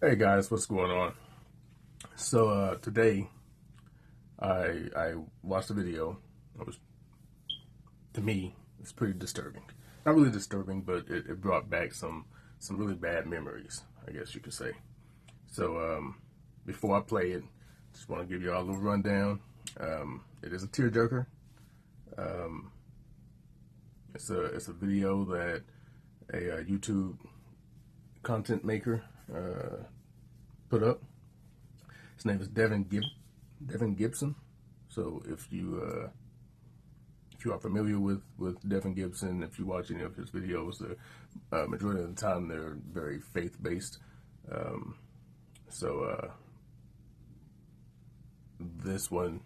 Hey guys, what's going on? So today I watched a video. It was, to me, it's pretty disturbing. Not really disturbing, but it brought back some really bad memories, I guess you could say. So before I play it, just want to give you all a little rundown. It is a tearjerker. Um, it's a video that a YouTube content maker put up. His name is Devin Gibson. So if you are familiar with Devin Gibson, if you watch any of his videos, the majority of the time they're very faith based. Um, so this one,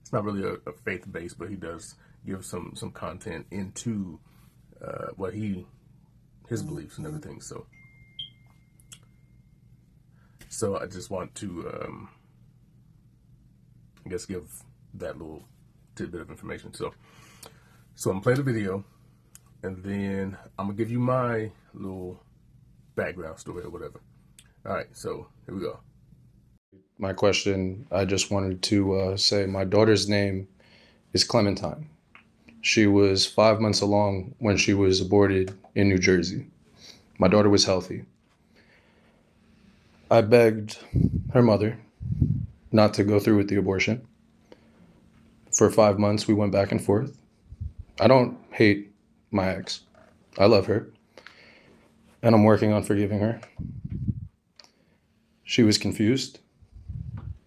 it's not really a faith based, but he does give some content into what his beliefs and everything. So I just want to I guess give that little tidbit of information. So I'm playing the video, and then I'm gonna give you my little background story or whatever. All right, so here we go. My question, I just wanted to say my daughter's name is Clementine. She was 5 months along when she was aborted in New Jersey. My daughter was healthy. I begged her mother not to go through with the abortion. For 5 months, we went back and forth. I don't hate my ex. I love her, and I'm working on forgiving her. She was confused.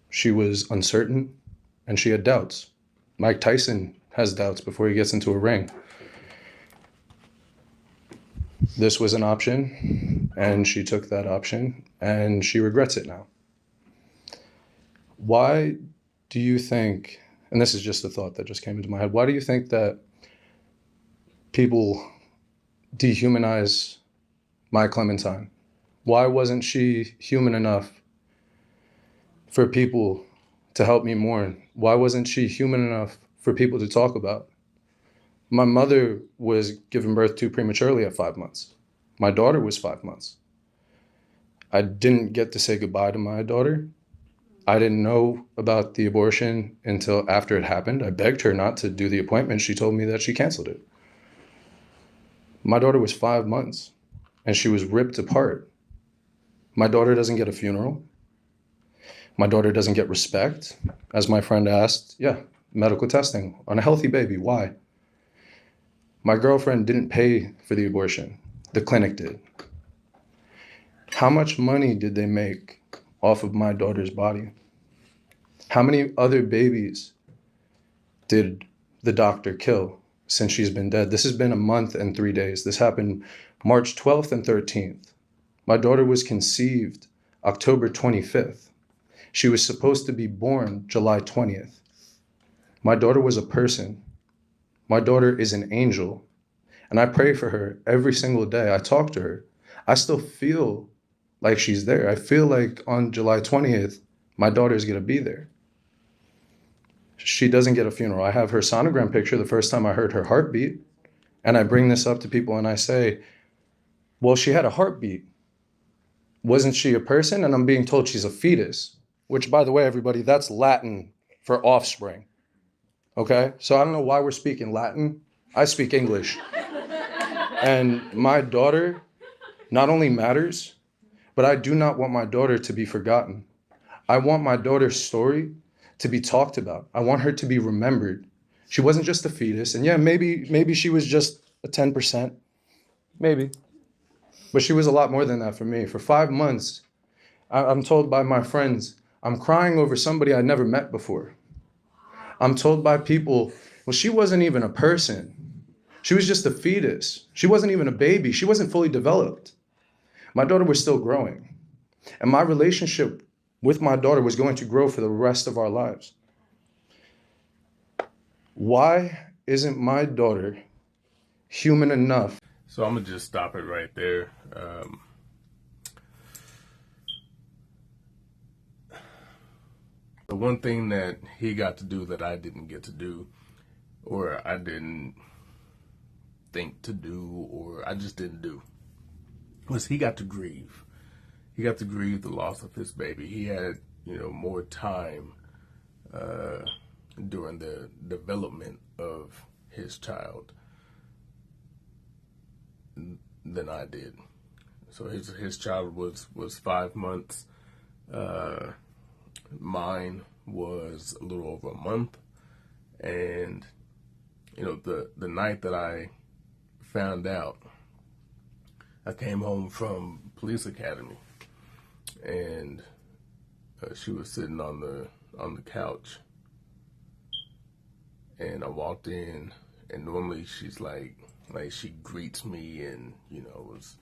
She was uncertain, and she had doubts. Mike Tyson has doubts before he gets into a ring. This was an option, and she took that option, and she regrets it now. Why do you think, and this is just a thought that just came into my head, why do you think that people dehumanize my Clementine? Why wasn't she human enough for people to help me mourn? Why wasn't she human enough for people to talk about? My mother was given birth to prematurely at 5 months. My daughter was 5 months. I didn't get to say goodbye to my daughter. I didn't know about the abortion until after it happened. I begged her not to do the appointment. She told me that she canceled it. My daughter was 5 months, and she was ripped apart. My daughter doesn't get a funeral. My daughter doesn't get respect. As my friend asked, yeah, medical testing on a healthy baby. Why? My girlfriend didn't pay for the abortion. The clinic did. How much money did they make off of my daughter's body? How many other babies did the doctor kill since she's been dead? This has been a month and 3 days. This happened March 12th and 13th. My daughter was conceived October 25th. She was supposed to be born July 20th. My daughter was a person. My daughter is an angel. And I pray for her every single day. I talk to her. I still feel like she's there. I feel like on July 20th, my daughter is going to be there. She doesn't get a funeral. I have her sonogram picture the first time I heard her heartbeat. And I bring this up to people and I say, well, she had a heartbeat. Wasn't she a person? And I'm being told she's a fetus, which, by the way, everybody, that's Latin for offspring. Okay? So I don't know why we're speaking Latin. I speak English. And my daughter not only matters, but I do not want my daughter to be forgotten. I want my daughter's story to be talked about. I want her to be remembered. She wasn't just a fetus. And yeah, maybe she was just a 10%. Maybe. But she was a lot more than that for me. For 5 months, I'm told by my friends, I'm crying over somebody I never met before. I'm told by people, well, she wasn't even a person. She was just a fetus. She wasn't even a baby. She wasn't fully developed. My daughter was still growing. And my relationship with my daughter was going to grow for the rest of our lives. Why isn't my daughter human enough? So I'm gonna just stop it right there. The one thing that he got to do that I didn't get to do, or I didn't think to do, or I just didn't do, was he got to grieve. he got to grieve the loss of his baby. He had, more time during the development of his child than I did. So his child was 5 months. Mine was a little over a month. And the night that I found out, I came home from police academy, and she was sitting on the couch, and I walked in, and normally she's like she greets me, and it was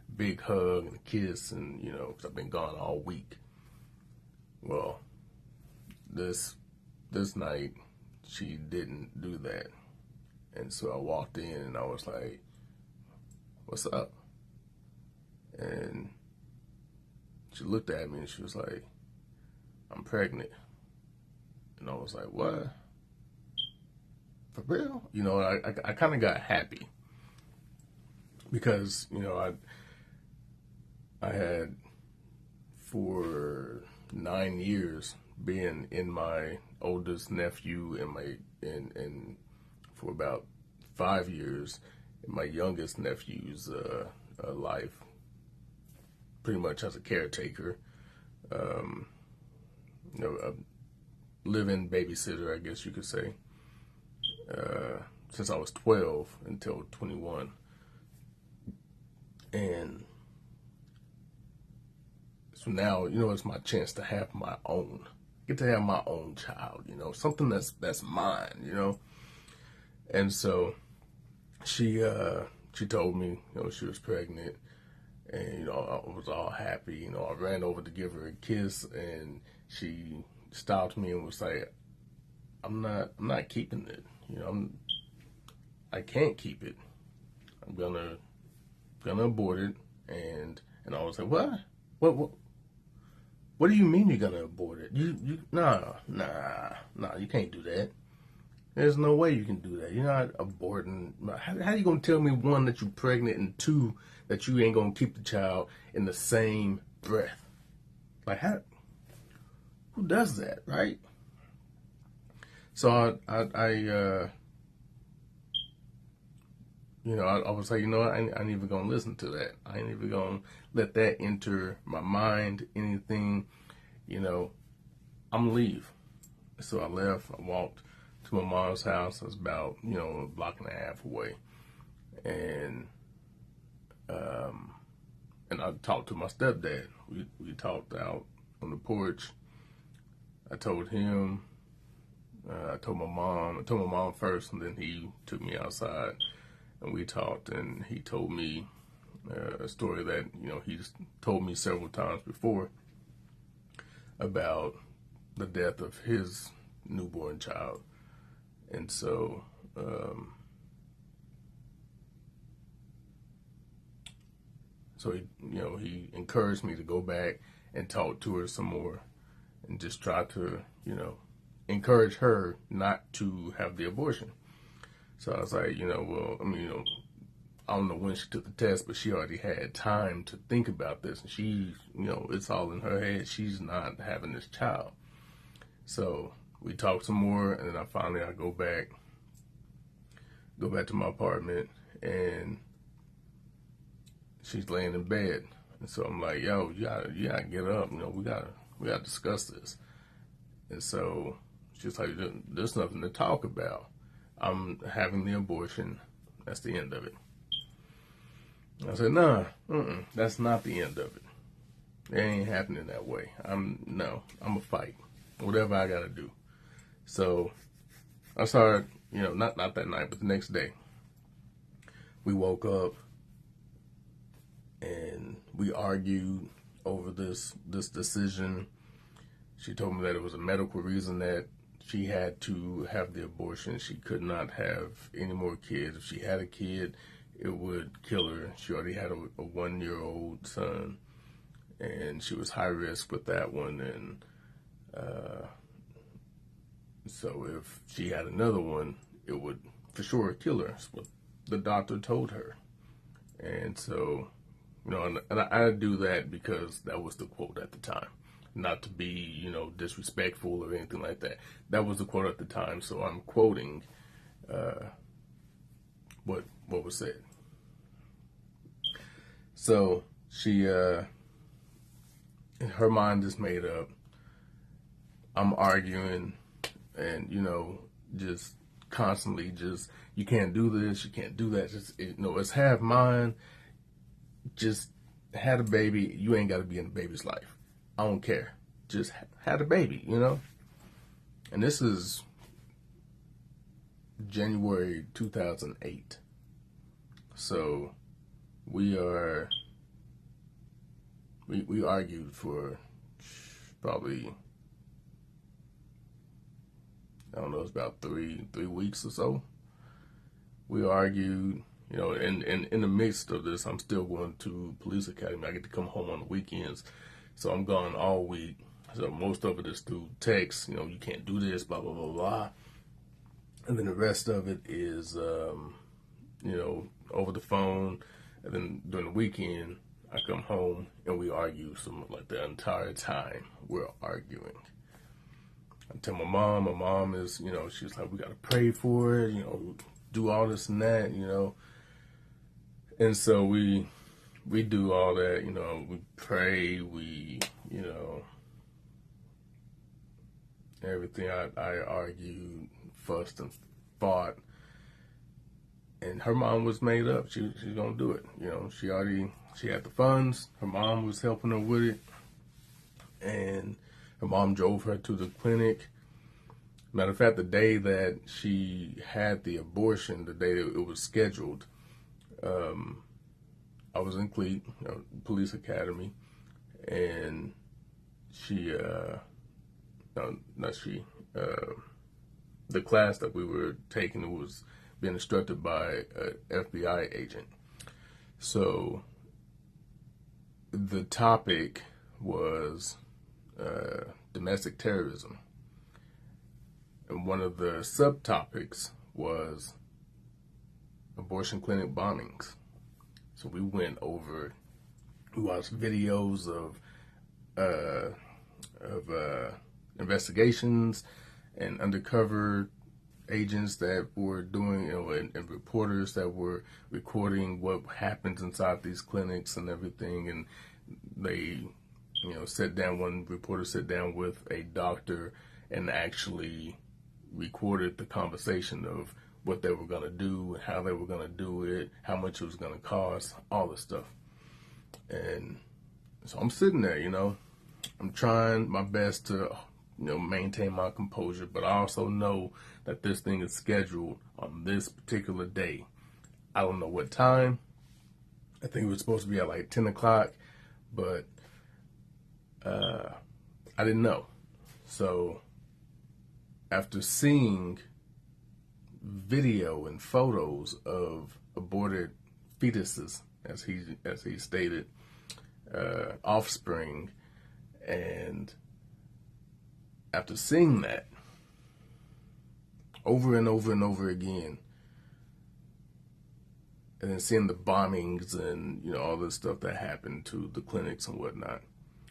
a big hug and a kiss, and because I've been gone all week. Well, this night she didn't do that, and so I walked in and I was like, "What's up?" And she looked at me and she was like, "I'm pregnant." And I was like, "What? For real?" I kind of got happy because, I had for 9 years been in my oldest nephew and for about 5 years in my youngest nephew's life, pretty much as a caretaker, a live-in babysitter, I guess you could say, since I was 12 until 21. And so now, it's my chance to have my own, get to have my own child, something that's mine, And so she told me, she was pregnant, and, I was all happy, I ran over to give her a kiss, and she stopped me and was like, I'm not keeping it, I can't keep it. I'm gonna abort it. And I was like, what do you mean you're gonna abort it? Nah, you can't do that. There's no way you can do that. You're not aborting. How you gonna tell me, one, that you're pregnant, and two, that you ain't gonna keep the child in the same breath? Like, who does that, right? So I was like, I ain't even gonna listen to that. I ain't even gonna let that enter my mind, anything, I'm gonna leave. So I left. I walked to my mom's house. I was about, a block and a half away. And I talked to my stepdad. We talked out on the porch. I told him, I told my mom first, and then he took me outside. And we talked, and he told me a story that, he's told me several times before about the death of his newborn child. And so, he encouraged me to go back and talk to her some more and just try to, encourage her not to have the abortion. So I was like, I don't know when she took the test, but she already had time to think about this. And she, it's all in her head. She's not having this child. So we talked some more, and then I go back to my apartment, and she's laying in bed. And so I'm like, yo, you gotta get up. We gotta discuss this. And so she's like, there's nothing to talk about. I'm having the abortion. That's the end of it. I said, nah, that's not the end of it. It ain't happening that way. I'm a fight. Whatever I gotta do. So I started, not that night, but the next day. We woke up and we argued over this decision. She told me that it was a medical reason that she had to have the abortion. She could not have any more kids. If she had a kid, it would kill her. She already had a 1-year-old son, and she was high risk with that one. And so if she had another one, it would for sure kill her. That's what the doctor told her. And so You know, and I do that because that was the quote at the time. Not to be, you know, disrespectful or anything like that. That was the quote at the time, so I'm quoting what was said. So she, her mind is made up. I'm arguing, and you know, just constantly, just you can't do this, you can't do that. Just you know, it's half mine. Just had a baby. You ain't got to be in the baby's life. I don't care. Just had a baby, you know. And this is January 2008. So we argued for probably, I don't know, it's about three weeks or so. We argued, you know, and in the midst of this, I'm still going to police academy. I get to come home on the weekends, so I'm gone all week. So most of it is through text, you know, you can't do this, blah, blah, blah, blah. And then the rest of it is, you know, over the phone. And then during the weekend, I come home and we argue some, like the entire time we're arguing. I tell my mom is, you know, she's like, we got to pray for it, you know, do all this and that, you know. And so we do all that, you know, we pray, we, you know, everything. I argued, fussed and fought, and her mom was made up. She's gonna do it. You know, she had the funds. Her mom was helping her with it, and her mom drove her to the clinic. Matter of fact, the day that she had the abortion, the day it was scheduled, I was in Cleat, police academy, and she, no, not she, the class that we were taking was being instructed by an FBI agent. So the topic was domestic terrorism. And one of the subtopics was abortion clinic bombings. So we went over, we watched videos of investigations and undercover agents that were doing, you know, and reporters that were recording what happens inside these clinics and everything. And they, you know, one reporter sat down with a doctor and actually recorded the conversation of what they were going to do, how they were going to do it, how much it was going to cost, all this stuff. And so I'm sitting there, you know, I'm trying my best to, you know, maintain my composure, but I also know that this thing is scheduled on this particular day. I don't know what time. I think it was supposed to be at like 10 o'clock, but I didn't know. So after seeing video and photos of aborted fetuses, as he stated, offspring, and after seeing that over and over and over again, and then seeing the bombings and, you know, all this stuff that happened to the clinics and whatnot,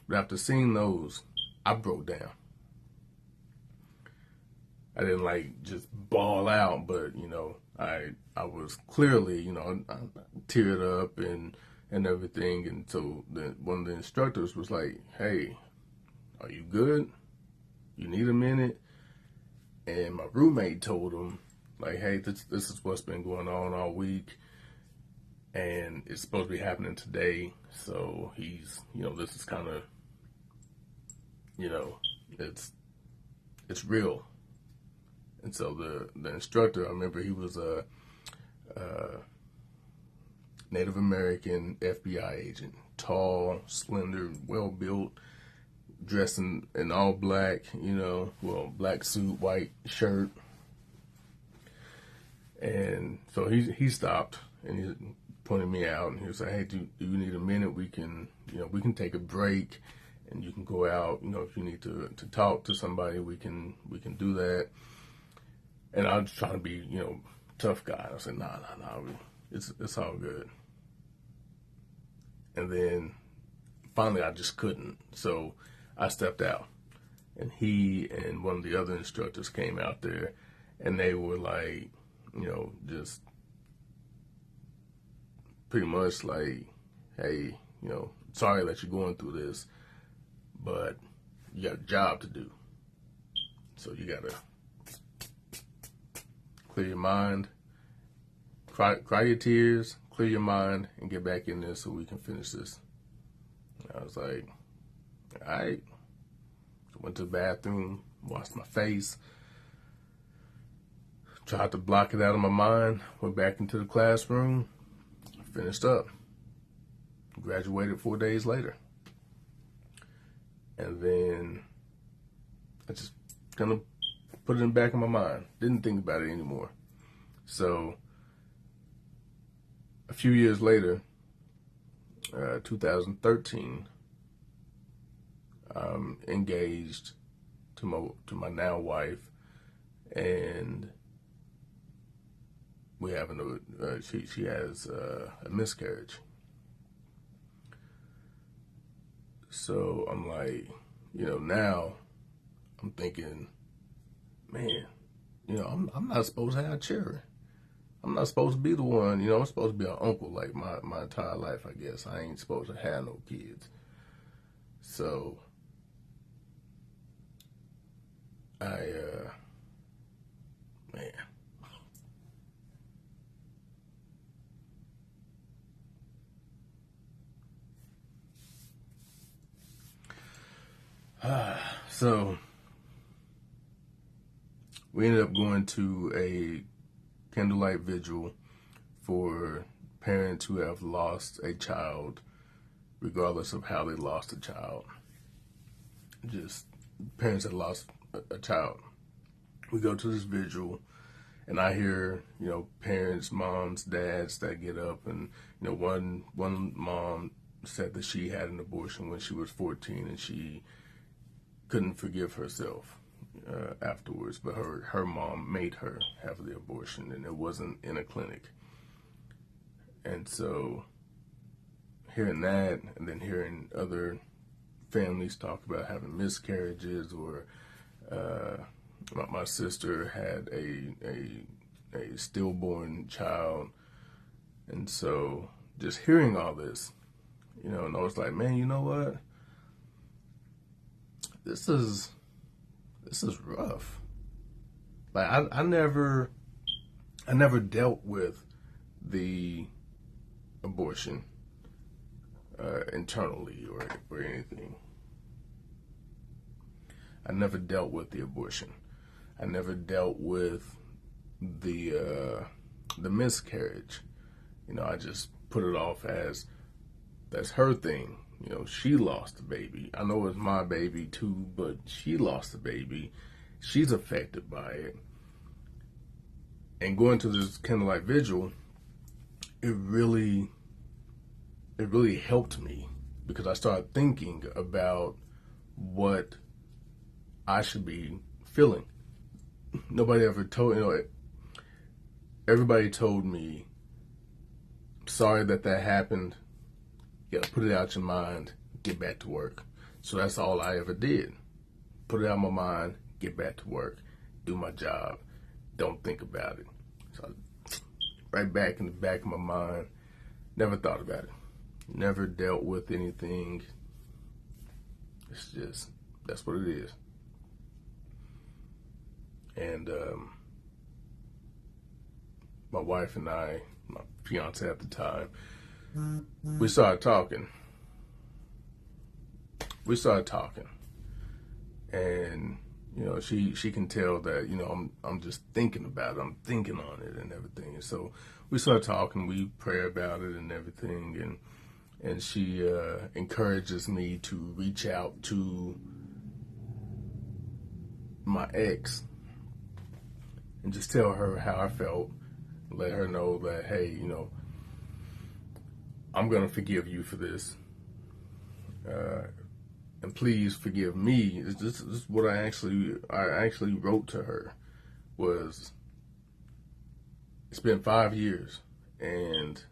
but after seeing those, I broke down. I didn't like just bawl out, but, you know, I was clearly, you know, I teared up and everything. And so one of the instructors was like, hey, are you good? You need a minute? And my roommate told him, like, hey, this is what's been going on all week, and it's supposed to be happening today. So he's, you know, this is kind of, you know, it's real. And so the instructor, I remember he was a Native American FBI agent, tall, slender, well-built, dressed in all black, you know, well, black suit, white shirt. And so he stopped and he pointed me out and he was like, hey, do you need a minute? We can take a break and you can go out, you know, if you need to talk to somebody, we can do that. And I was trying to be, you know, tough guy. I said, nah, it's all good. And then finally I just couldn't. So I stepped out. And he and one of the other instructors came out there, and they were like, just pretty much like, hey, sorry that you're going through this, but you got a job to do. So you got to clear your mind, cry your tears, clear your mind, and get back in there so we can finish this. And I was like, all right. Went to the bathroom, washed my face, tried to block it out of my mind, went back into the classroom, finished up, graduated 4 days later. And then I just kind of put it in the back of my mind, didn't think about it anymore. So a few years later, 2013, I'm engaged to my now wife, and we have she has a miscarriage. So I'm like, now I'm thinking, man, I'm not supposed to have children. I'm not supposed to be the one, I'm supposed to be an uncle like my entire life, I guess. I ain't supposed to have no kids. So man. So we ended up going to a candlelight vigil for parents who have lost a child, regardless of how they lost a child. Just parents that lost a child. We go to this vigil, and I hear, parents, moms, dads that get up, and one mom said that she had an abortion when she was 14, and she couldn't forgive herself afterwards, but her mom made her have the abortion, and it wasn't in a clinic. And so hearing that, and then hearing other families talk about having miscarriages, or my sister had a stillborn child, and so just hearing all this, and I was like, man, you know what? This is rough. Like I never dealt with the abortion internally or anything. I never dealt with the abortion. I never dealt with the miscarriage. I just put it off as that's her thing. She lost the baby. I know it's my baby too, but she lost the baby. She's affected by it. And going to this candlelight vigil, it really helped me, because I started thinking about what I should be feeling. Nobody ever told, everybody told me, sorry that happened. You gotta put it out your mind, get back to work. So that's all I ever did. Put it out of my mind, get back to work, do my job, don't think about it. So right back in the back of my mind, never thought about it. Never dealt with anything. It's just, that's what it is. And my wife and I, my fiance at the time, we started talking. And she can tell that I'm just thinking about it. I'm thinking on it and everything. And so we started talking. We pray about it and everything. And she encourages me to reach out to my ex and just tell her how I felt. Let her know that, hey, I'm going to forgive you for this. And please forgive me. This is what I actually wrote to her. Was, it's been 5 years, and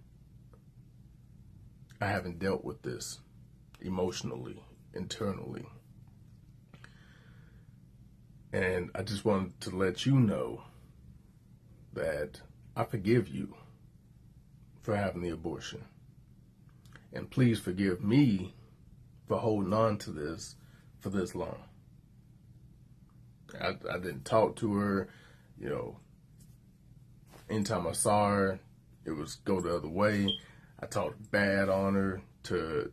I haven't dealt with this emotionally, internally. And I just wanted to let you know that I forgive you for having the abortion. And please forgive me for holding on to this for this long. I didn't talk to her, you know. Anytime I saw her, it was go the other way. I talked bad on her to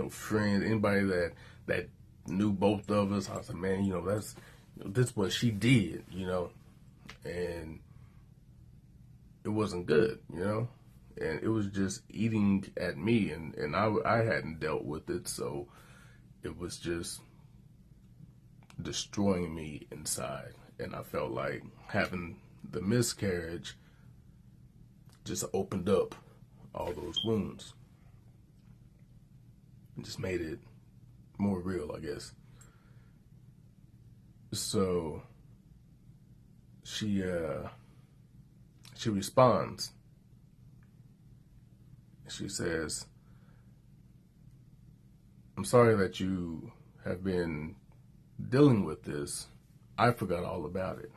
friends, anybody that knew both of us. I was like, man, this is what she did, and it wasn't good, and it was just eating at me, and I hadn't dealt with it, so it was just destroying me inside, and I felt like having the miscarriage just opened up all those wounds and just made it more real, I guess. So she responds. She says, "I'm sorry that you have been dealing with this. I forgot all about it."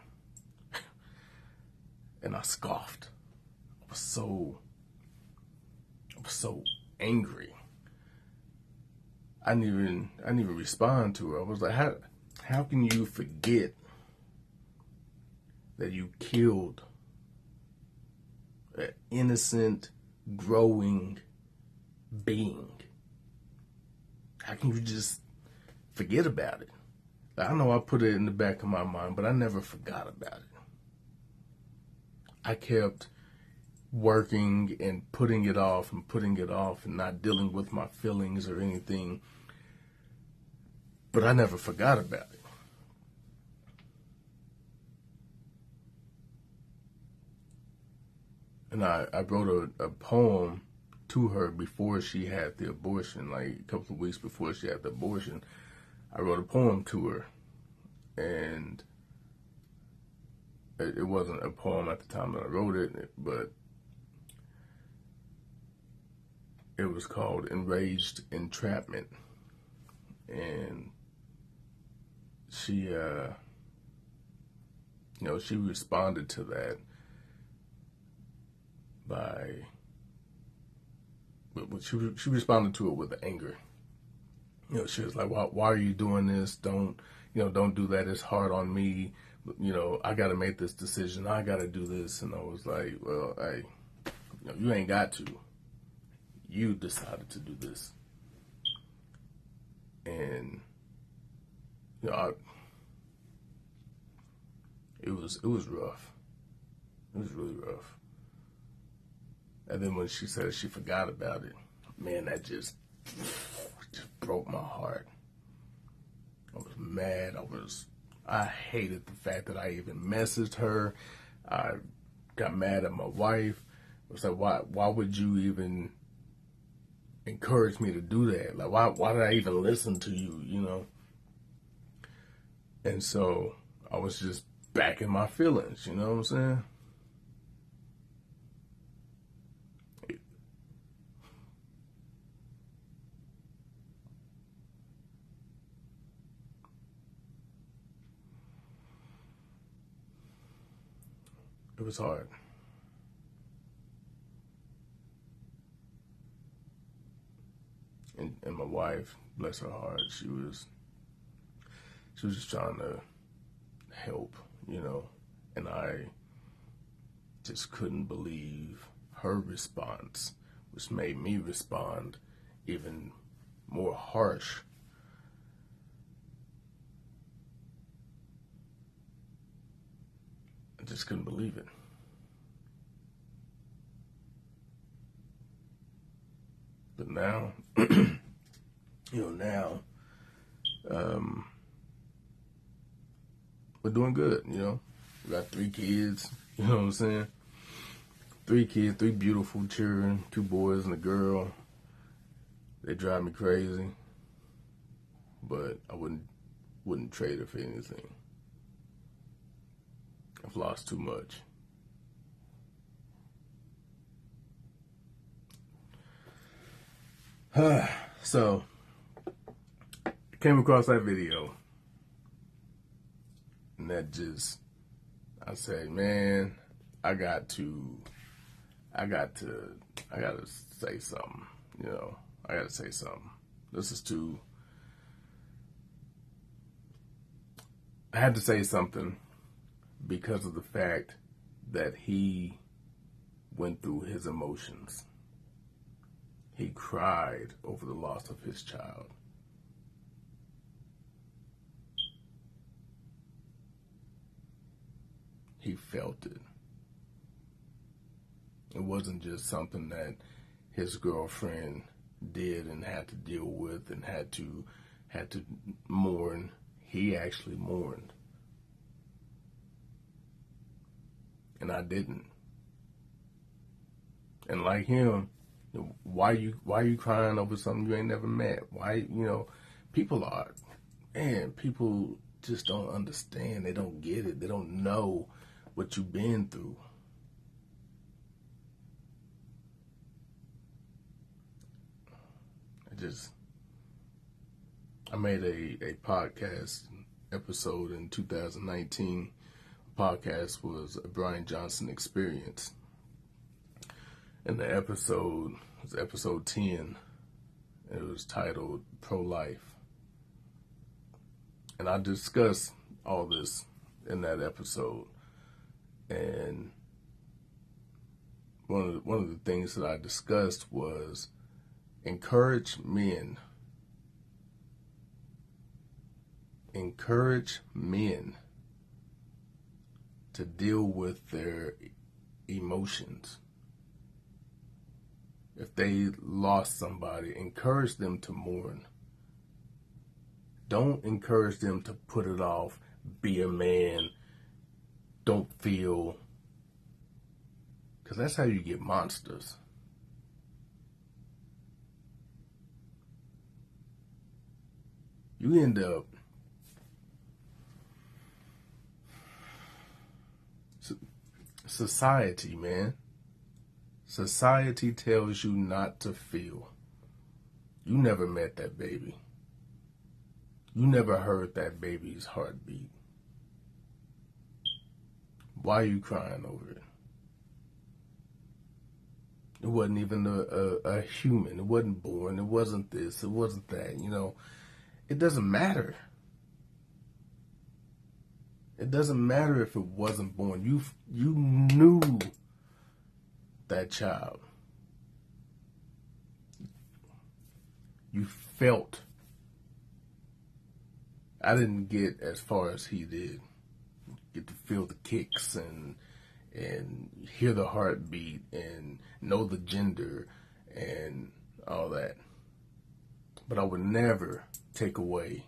And I scoffed. I was so angry. I didn't even respond to her. I was like, how can you forget that you killed an innocent, growing being? How can you just forget about it? I know I put it in the back of my mind, but I never forgot about it. I kept working and putting it off and not dealing with my feelings or anything. But I never forgot about it. And I wrote a poem to her before she had the abortion, like a couple of weeks before she had the abortion. I wrote a poem to her, and it wasn't a poem at the time that I wrote it, but it was called Enraged Entrapment. And she, she responded to that she responded to it with anger. She was like, why are you doing this? Don't do that. It's hard on me. I got to make this decision. I got to do this. And I was like, well, you ain't got to. You decided to do this. And, it was rough. It was really rough. And then when she said she forgot about it, man, that just broke my heart. I was mad. I hated the fact that I even messaged her. I got mad at my wife. I was like, why would you even encourage me to do that? Like, why did I even listen to you, And so I was just back in my feelings, you know what I'm saying? It was hard. And my wife, bless her heart, she was just trying to help, and I just couldn't believe her response, which made me respond even more harsh. I just couldn't believe it. But now, now, we're doing good, We got 3 kids, you know what I'm saying? 3 kids, 3 beautiful children, 2 boys and a girl. They drive me crazy, but I wouldn't trade it for anything. I've lost too much. So, came across that video, and that just, I said, man, I gotta say something. I gotta say something. I had to say something because of the fact that he went through his emotions. He cried over the loss of his child. He felt it. It wasn't just something that his girlfriend did and had to deal with and had to mourn. He actually mourned. And I didn't. And like him, why you crying over something you ain't never met? People just don't understand. They don't get it. They don't know what you've been through. I made a podcast episode in 2019. The podcast was a Brian Johnson experience. And the episode was episode 10. It was titled Pro-Life. And I discussed all this in that episode. And one of the things that I discussed was encourage men to deal with their emotions. If they lost somebody, encourage them to mourn. Don't encourage them to put it off, be a man, don't feel, because that's how you get monsters. You end up society, man. Society tells you not to feel. You never met that baby. You never heard that baby's heartbeat. Why are you crying over it? It wasn't even a human. It wasn't born. It wasn't this. It wasn't that. It doesn't matter. It doesn't matter if it wasn't born. You knew that child. You felt. I didn't get as far as he did. Get to feel the kicks and hear the heartbeat and know the gender and all that. But I would never take away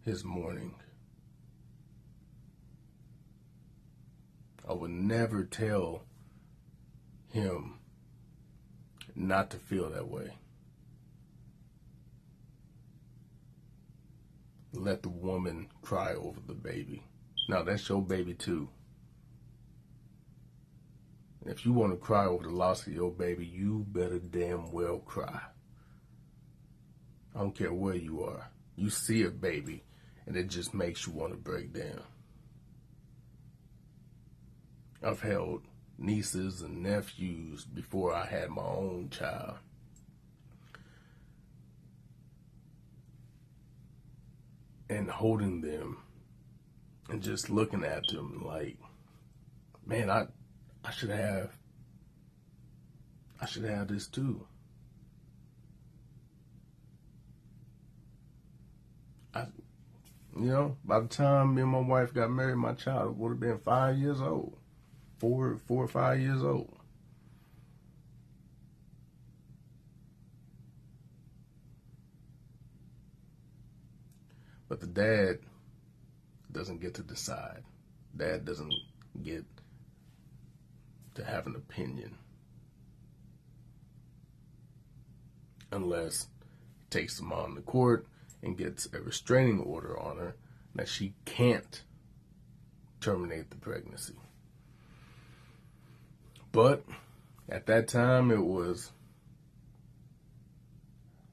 his mourning. I would never tell him not to feel that way. Let the woman cry over the baby. Now, that's your baby too. If you want to cry over the loss of your baby, you better damn well cry. I don't care where you are. You see a baby, and it just makes you want to break down. I've held nieces and nephews before I had my own child. And holding them and just looking at them like, man, I should have this too. By the time me and my wife got married, my child would have been 5 years old. 4 or 5 years old. But the dad doesn't get to decide. Dad doesn't get to have an opinion unless he takes the mom to court and gets a restraining order on her that she can't terminate the pregnancy. But At that time, it was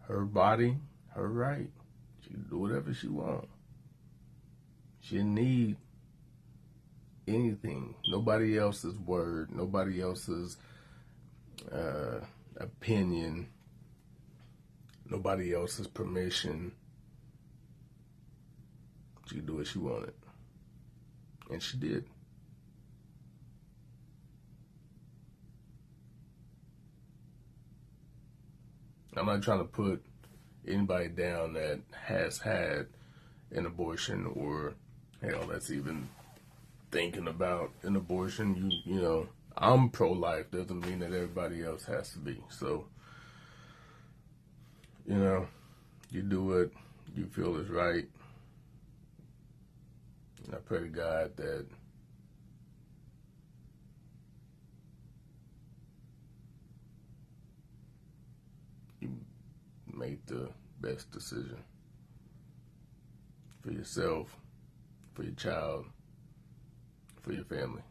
her body, her right. She could do whatever she wants. She didn't need anything. Nobody else's word. Nobody else's opinion. Nobody else's permission. She could do what she wanted. And she did. I'm not trying to put anybody down that has had an abortion or, hell, that's even thinking about an abortion. You know, I'm pro-life. Doesn't mean that everybody else has to be. So, you know, you do what you feel is right. And I pray to God that you make the best decision for yourself, for your child, for your family.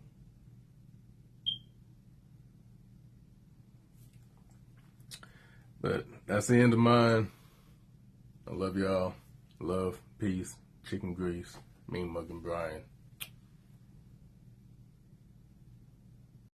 But that's the end of mine. I love y'all. Love, peace, chicken grease, mean mugging Brian.